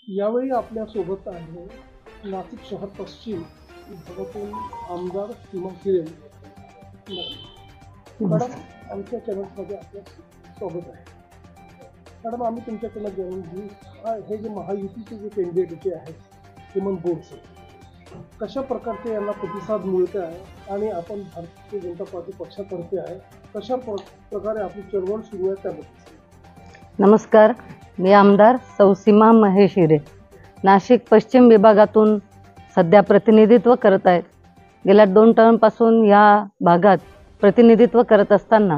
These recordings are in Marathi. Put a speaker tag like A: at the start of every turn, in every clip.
A: यावेळी आपल्या सोबत आहे नाशिक शहर पश्चिम विभागातून आमदार सीमा खिरेन मॅडम. आमच्या चॅनल्समध्ये आपलं स्वागत आहे. मॅडम, आम्ही तुमच्याकडनं जाणून घेऊ हे जे महायुतीचे जे कॅन्डिडेट जे आहेत हेमंत गोडसे, कशा प्रकारचे यांना प्रतिसाद मिळत आहे आणि आपण भारतीय जनता पार्टी पक्षातर्फे आहे, कशा प्रकारे आपली चळवळ सुरू आहे त्याबद्दल.
B: नमस्कार, मी आमदार सौ सीमा महेश हिरे नाशिक पश्चिम विभागातून सध्या प्रतिनिधित्व करत आहे. गेल्या 2 टर्मपासून या भागात प्रतिनिधित्व करत असताना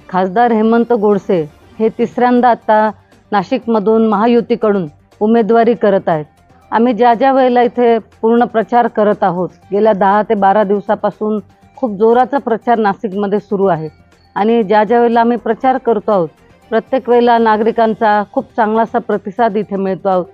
B: खासदार हेमंत गोडसे हे तिसऱ्यांदा आता नाशिकमधून महायुतीकडून उमेदवारी करत आहेत. आम्ही ज्या वेळेला इथे पूर्ण प्रचार करत आहोत, गेल्या 10 ते 12 दिवसापासून खूप जोराचा प्रचार नाशिकमध्ये सुरू आहे आणि ज्या वेळेला आम्ही प्रचार करतो आहोत प्रत्येक वेळेला नागरिकांचा खूप चांगलासा प्रतिसाद इथे मिळतो आहोत.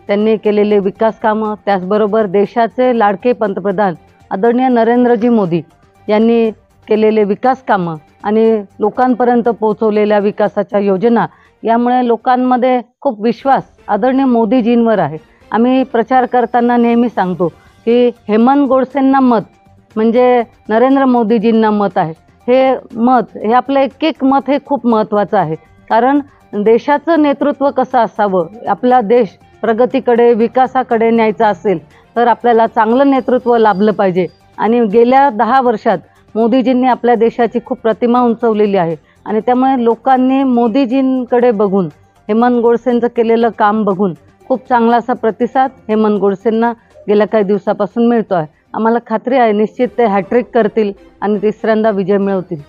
B: त्यांनी केलेले विकास कामं, त्याचबरोबर देशाचे लाडके पंतप्रधान आदरणीय नरेंद्रजी मोदी यांनी केलेले विकास कामं आणि लोकांपर्यंत पोहोचवलेल्या विकासाच्या योजना, यामुळे लोकांमध्ये खूप विश्वास आदरणीय मोदीजींवर आहे. आम्ही प्रचार करताना नेहमी सांगतो की हेमंत गोडसेंना मत म्हणजे नरेंद्र मोदीजींना मत आहे. हे मत, हे आपलं एक मत हे खूप महत्त्वाचं आहे. कारण देशाचं नेतृत्व कसं असावं, आपला देश प्रगतीकडे विकासाकडे न्यायचा असेल तर आपल्याला चांगलं नेतृत्व लाभलं पाहिजे. आणि गेल्या 10 वर्षात मोदीजींनी आपल्या देशाची खूप प्रतिमा उंचवलेली आहे आणि त्यामुळे लोकांनी मोदीजींकडे बघून, हेमंत गोडसेंचं केलेलं काम बघून खूप चांगलासा प्रतिसाद हेमंत गोडसेंना गेल्या काही दिवसापासून मिळतो आहे. आम्हाला खात्री आहे निश्चित ते हॅट्रिक करतील आणि तिसऱ्यांदा विजय मिळवतील.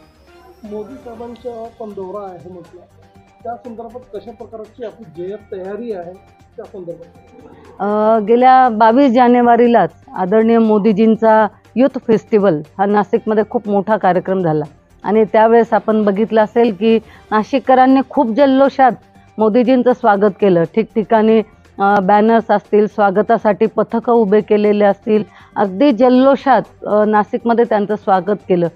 A: मोदी साहेबांचा पण दौरा आहे म्हटलं, त्या संदर्भात कशा प्रकारची आपली जय्यत तयारी आहे त्या संदर्भात.
B: गेल्या 22 जानेवारीलाच आदरणीय मोदीजींचा यूथ फेस्टिवल हा नाशिकमध्ये खूप मोठा कार्यक्रम झाला आणि त्यावेळेस आपण बघितलं असेल की नाशिककरांनी खूप जल्लोषात मोदीजींचं स्वागत केलं. ठिकठिकाणी बॅनर्स असतील, स्वागतासाठी पथकं उभे केलेले असतील, अगदी जल्लोषात नाशिकमध्ये त्यांचं स्वागत केलं.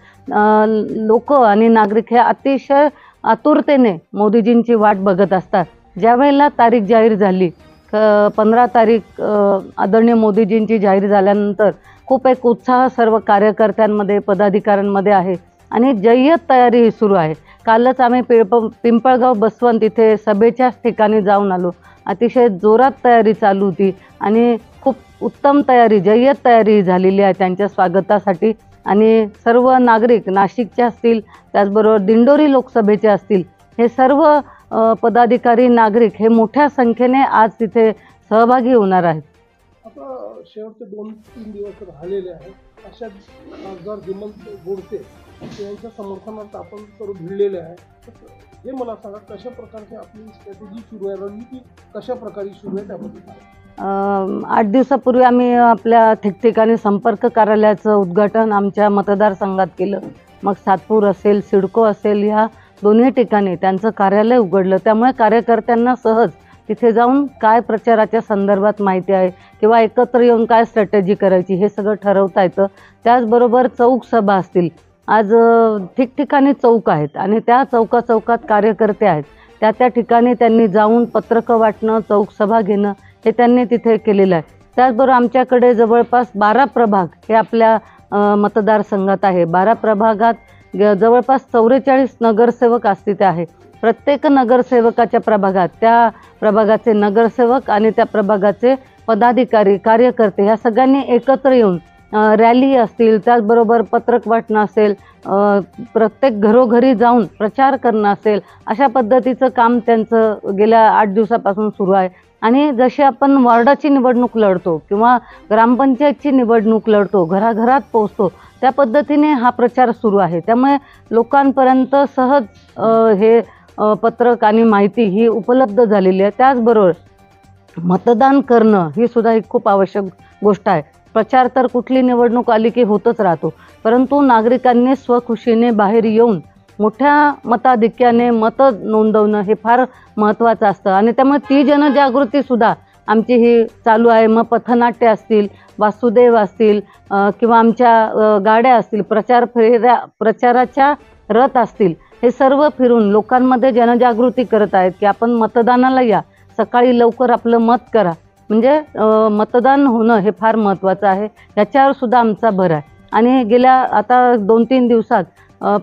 B: लोक आणि नागरिक हे अतिशय आतुरतेने मोदीजींची वाट बघत असतात. ज्यावेळेला तारीख जाहीर झाली, 15 तारीख आदरणीय मोदीजींची जाहीर झाल्यानंतर खूप एक उत्साह सर्व कार्यकर्त्यांमध्ये, पदाधिकाऱ्यांमध्ये आहे आणि जय्यत तयारी ही सुरू आहे. कालच आम्ही पिंपळगाव बसवंत इथे सभेच्या ठिकाणी जाऊन आलो. अतिशय जोरात तयारी चालू होती आणि खूप उत्तम तयारी, जय्यत तयारी झालेली आहे त्यांच्या स्वागतासाठी. आणि सर्व नागरिक नाशिकचे असतील, त्याचबरोबर दिंडोरी लोकसभेचे असतील, हे सर्व पदाधिकारी, नागरिक हे मोठ्या संख्येने आज तिथे सहभागी होणार आहेत.
A: आता शेवटचे 2-3 दिवस राहिलेले आहेत. अशा खासदार हेमंत गोडसे यांच्या समर्थनार्थ आपण सर्व भिडलेले आहे. हे मला सांगा, कशा प्रकारची आपली स्ट्रॅटेजी सुरू आहे, रणनीती कशा प्रकारे सुरू आहे त्याबद्दल.
B: 8 दिवसापूर्वी आम्ही आपल्या ठिकठिकाणी संपर्क कार्यालयाचं उद्घाटन आमच्या मतदारसंघात केलं. मग सातपूर असेल, सिडको असेल, ह्या दोन्ही ठिकाणी त्यांचं कार्यालय उघडलं. त्यामुळे कार्यकर्त्यांना सहज तिथे जाऊन काय प्रचाराच्या संदर्भात माहिती आहे किंवा एकत्र येऊन काय स्ट्रॅटेजी करायची हे सगळं ठरवता येतं. त्याचबरोबर चौक सभा असतील, आज ठिकठिकाणी चौक आहेत आणि त्या चौकात कार्यकर्ते आहेत. त्या ठिकाणी त्यांनी जाऊन पत्रकं वाटणं, चौक सभा घेणं हे त्यांनी तिथे केलेलं आहे. त्याचबरोबर आमच्याकडे जवळपास 12 प्रभाग हे आपल्या मतदारसंघात आहे. 12 प्रभागात जवळपास 44 नगरसेवक आज तिथे आहे. प्रत्येक नगरसेवकाच्या प्रभागात त्या प्रभागाचे नगरसेवक आणि त्या प्रभागाचे पदाधिकारी, कार्यकर्ते ह्या सगळ्यांनी एकत्र येऊन रॅली असतील, त्याचबरोबर पत्रक वाटणं असेल, प्रत्येक घरोघरी जाऊन प्रचार करणं असेल, अशा पद्धतीचं काम त्यांचं गेल्या 8 दिवसापासून सुरू आहे. आणि जसे आपण वॉर्डाची निवडणूक लढतो किंवा ग्रामपंचायतची निवडणूक लढतो, घराघरात पोहोचतो, त्या पद्धतीने हा प्रचार सुरू आहे. त्यामुळे लोकांपर्यंत सहज हे पत्रक आणि माहिती ही उपलब्ध झालेली आहे. त्याचबरोबर मतदान करणं ही सुद्धा एक खूप आवश्यक गोष्ट आहे. प्रचार तर कुठली निवडणूक आली की होतच राहतो, परंतु नागरिकांनी स्वखुशीने बाहेर येऊन मोठ्या मताधिक्याने मतं नोंदवणं हे फार महत्त्वाचं असतं आणि त्यामुळे ती जनजागृतीसुद्धा आमची ही चालू आहे. मग पथनाट्य असतील, वासुदेव असतील किंवा आमच्या गाड्या असतील, प्रचाराच्या रथ असतील, हे सर्व फिरून लोकांमध्ये जनजागृती करत आहेत की आपण मतदानाला या, सकाळी लवकर आपलं मत करा. म्हणजे मतदान होणं हे फार महत्त्वाचं आहे, याच्यावर सुद्धा आमचा भर आहे. आणि गेल्या आता 2-3 दिवसात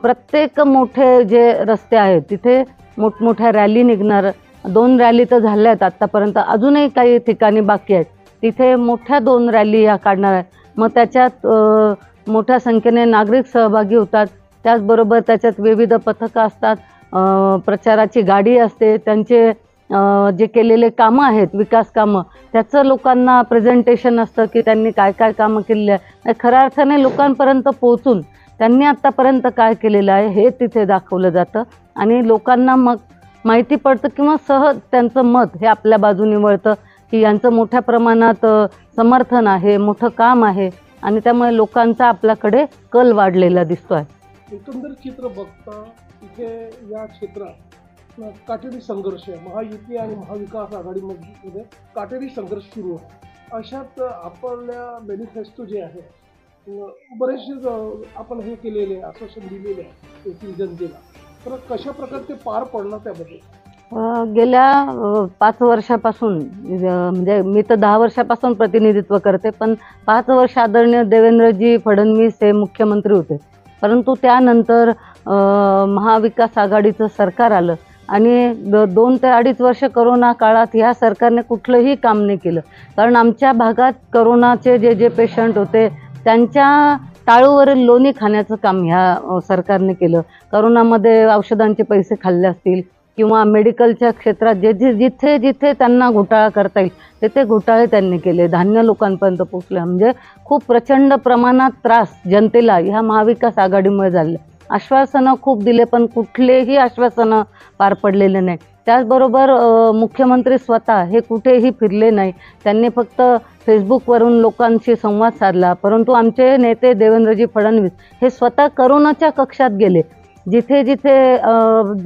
B: प्रत्येक मोठे जे रस्ते आहेत तिथे मोठमोठ्या रॅली निघणार. 2 रॅली तर झाल्या आहेत आत्तापर्यंत, अजूनही काही ठिकाणी बाकी आहेत. तिथे मोठ्या 2 रॅली ह्या काढणार आहेत. मग त्याच्यात मोठ्या संख्येने नागरिक सहभागी होतात. त्याचबरोबर त्याच्यात विविध पथकं असतात, प्रचाराची गाडी असते, त्यांचे जे केलेले कामं आहेत विकास कामं त्याचं लोकांना प्रेझेंटेशन असतं की त्यांनी काय काय कामं केलेली आहे. खऱ्या अर्थाने लोकांपर्यंत पोहोचून त्यांनी आत्तापर्यंत काय केलेलं आहे हे तिथे दाखवलं जातं आणि लोकांना मग माहिती पडतं किंवा सहज त्यांचं मत हे आपल्या बाजूने वळतं की यांचं मोठ्या प्रमाणात समर्थन आहे, मोठं काम आहे आणि त्यामुळे लोकांचा आपल्याकडे कल वाढलेला दिसतो आहे.
A: एकंदर चित्र बघता इथे या क्षेत्रात काटेरी संघर्ष आहे. महायुती आणि महाविकास आघाडीमध्ये काटेरी संघर्ष सुरू आहे. अशात आपल्या मॅनिफेस्टो जे आहे बरेचसे आपण हे केलेले आश्वासन दिलेले आहे येथील जनतेला, तर कशा प्रकारे ते पार पडलं त्यामध्ये?
B: गेल्या 5 वर्षापासून म्हणजे मी तर 10 वर्षापासून प्रतिनिधित्व करते, पण 5 वर्ष आदरणीय देवेंद्रजी फडणवीस हे मुख्यमंत्री होते. परंतु त्यानंतर महाविकास आघाडीचं सरकार आलं आणि 2 ते 2.5 वर्ष करोना काळात ह्या सरकारने कुठलंही काम नाही केलं. कारण आमच्या भागात करोनाचे जे पेशंट होते त्यांच्या टाळूवरील लोणी खाण्याचं काम ह्या सरकारने केलं. करोनामध्ये औषधांचे पैसे खाल्ले असतील किंवा मेडिकलच्या क्षेत्रात जिथे जिथे त्यांना घोटाळा करता येईल ते घोटाळे त्यांनी केले. धान्य लोकांपर्यंत पोचले. म्हणजे खूप प्रचंड प्रमाणात त्रास जनतेला ह्या महाविकास आघाडीमुळे झाले. आश्वासनं खूप दिले पण कुठलेही आश्वासनं पार पडलेले नाही. त्याचबरोबर मुख्यमंत्री स्वतः हे कुठेही फिरले नाही. त्यांनी फक्त फेसबुकवरून लोकांशी संवाद साधला. परंतु आमचे नेते देवेंद्रजी फडणवीस हे स्वतः करोनाच्या कक्षात गेले. जिथे जिथे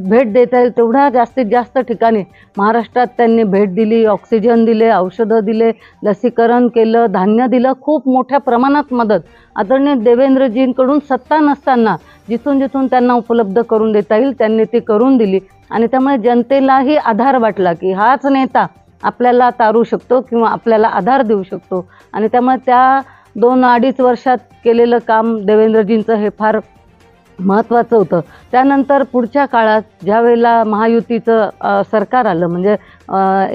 B: भेट देता येईल तेवढ्या जास्तीत जास्त ठिकाणी महाराष्ट्रात त्यांनी भेट दिली, ऑक्सिजन दिले, औषधं दिले, लसीकरण केलं, धान्य दिलं. खूप मोठ्या प्रमाणात मदत आदरणीय देवेंद्रजींकडून सत्ता नसताना जिथून जिथून त्यांना उपलब्ध करून देता येईल त्यांनी ती करून दिली. आणि त्यामुळे जनतेलाही आधार वाटला की हाच नेता आपल्याला तारू शकतो किंवा आपल्याला आधार देऊ शकतो. आणि त्यामुळे त्या 2-2.5 वर्षात केलेलं काम देवेंद्रजींचं हे फार महत्त्वाचं होतं. त्यानंतर पुढच्या काळात ज्यावेळेला महायुतीचं सरकार आलं म्हणजे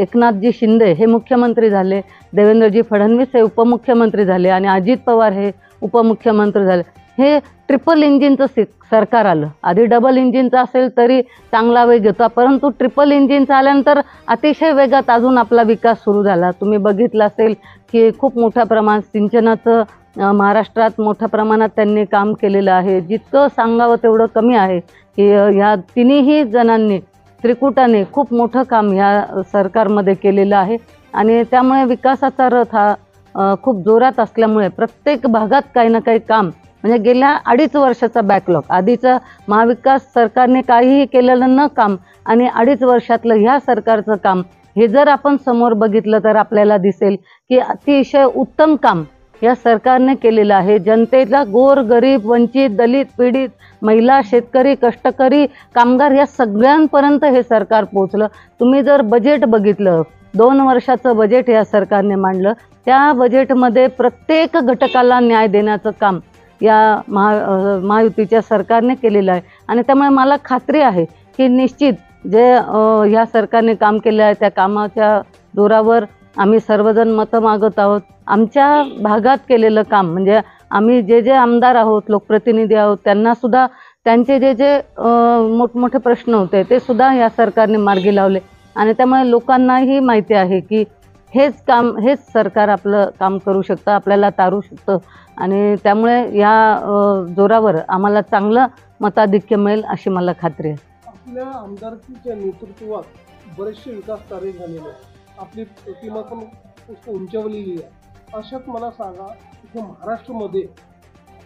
B: एकनाथजी शिंदे हे मुख्यमंत्री झाले, देवेंद्रजी फडणवीस हे उपमुख्यमंत्री झाले आणि अजित पवार हे उपमुख्यमंत्री झाले. हे ट्रिपल इंजिनचं सरकार आलं. आधी डबल इंजिनचं असेल तरी चांगला वेग होता, परंतु ट्रिपल इंजिनचं आल्यानंतर अतिशय वेगात अजून आपला विकास सुरू झाला. तुम्ही बघितलं असेल की खूप मोठ्या प्रमाणात सिंचनाचं महाराष्ट्रात मोठ्या प्रमाणात त्यांनी काम केलेलं आहे. जितकं सांगावं तेवढं कमी आहे की ह्या तिन्ही जणांनी त्रिकुटाने खूप मोठं काम ह्या सरकारमध्ये केलेलं आहे. आणि त्यामुळे विकासाचा रथ हा खूप जोरात असल्यामुळे प्रत्येक भागात काही ना काही काम म्हणजे गेल्या 2.5 वर्षाचा बॅकलॉग आधीचं महाविकास सरकारने काहीही केलेलं न काम आणि 2.5 वर्षातलं ह्या सरकारचं काम हे जर आपण समोर बघितलं तर आपल्याला दिसेल की अतिशय उत्तम काम या सरकारने केलेलं आहे. जनतेला गोर गरीब वंचित दलित पीडित महिला शेतकरी कष्टकरी कामगार या सगळ्यांपर्यंत हे सरकार पोहोचलं. तुम्ही जर बजेट बघितलं 2 वर्षाचं बजेट या सरकारने मांडलं, त्या बजेटमध्ये प्रत्येक घटकाला न्याय देण्याचं काम या महायुतीच्या सरकारने केलेलं आहे. आणि त्यामुळे मला खात्री आहे की निश्चित जे ह्या सरकारने काम केलं आहे त्या कामाच्या जोरावर आम्ही सर्वजण मतं मागत आहोत. आमच्या भागात केलेलं काम म्हणजे आम्ही जे आमदार आहोत लोकप्रतिनिधी आहोत त्यांनासुद्धा त्यांचे जे मोठमोठे प्रश्न होते ते सुद्धा या सरकारने मार्गी लावले. आणि त्यामुळे लोकांनाही माहिती आहे की हेच सरकार आपलं काम करू शकतं, आपल्याला तारू शकतं. आणि त्यामुळे या जोरावर आम्हाला चांगलं मताधिक्य मिळेल अशी मला खात्री आहे.
A: आपल्या आमदारकीच्या नेतृत्वात बरेचसे विकास कार्य झालेले आहेत. आपली प्रतिमा पण खूप उंचावलेली आहे. अशात मला सांगा इथे महाराष्ट्रामध्ये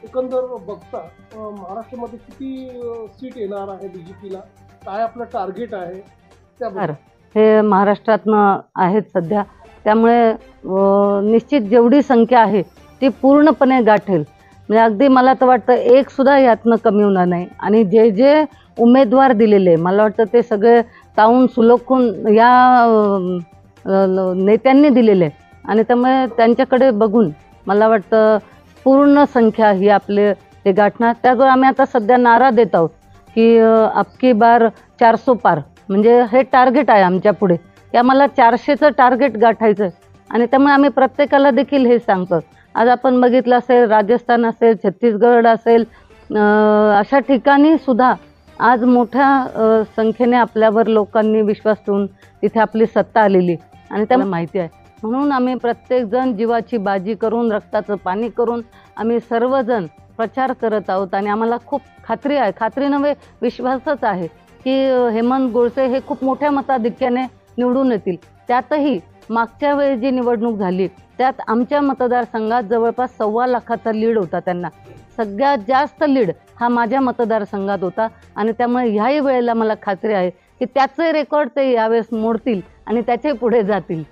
A: एकंदर बघता महाराष्ट्रामध्ये किती सीट येणार आहे BJPला, काय आपलं टार्गेट आहे त्याबद्दल?
B: हे महाराष्ट्रातनं आहेत सध्या, त्यामुळे निश्चित जेवढी संख्या आहे ती पूर्णपणे गाठेल. म्हणजे अगदी मला तर वाटतं एक सुद्धा यातनं कमी होणार नाही. आणि जे उमेदवार दिलेले मला वाटतं ते सगळे तावून सुलखून या नेत्यांनी दिलेले आणि त्यामुळे त्यांच्याकडे बघून मला वाटतं पूर्ण संख्या ही आपले ते गाठणार. त्याचबरोबर आम्ही आता सध्या नारा देत आहोत की अबकी बार 400 पार, म्हणजे हे टार्गेट आहे आमच्या पुढे की आम्हाला 400चं टार्गेट गाठायचं आहे. आणि त्यामुळे आम्ही प्रत्येकाला देखील हे सांगतो. आज आपण बघितलं असेल, राजस्थान असेल, छत्तीसगड असेल, अशा ठिकाणी सुद्धा आज मोठ्या संख्येने आपल्यावर लोकांनी विश्वास ठेवून तिथे आपली सत्ता आलेली आणि त्याला माहिती आहे. म्हणून आम्ही प्रत्येकजण जीवाची बाजी करून, रक्ताचं पाणी करून आम्ही सर्वजण प्रचार करत आहोत. आणि आम्हाला खूप खात्री आहे, खात्री नव्हे विश्वासच आहे की हेमंत गोडसे हे खूप मोठ्या मताधिक्याने निवडून येतील. त्यातही मागच्या वेळी जी निवडणूक झाली त्यात आमच्या मतदारसंघात जवळपास 1.25 लाखाचा लीड होता. त्यांना सगळ्यात जास्त लीड हा माझ्या मतदारसंघात होता. आणि त्यामुळे ह्याही वेळेला मला खात्री आहे की त्याचे रेकॉर्ड ते यावेळेस मोडतील आणि त्याचे पुढे जातील.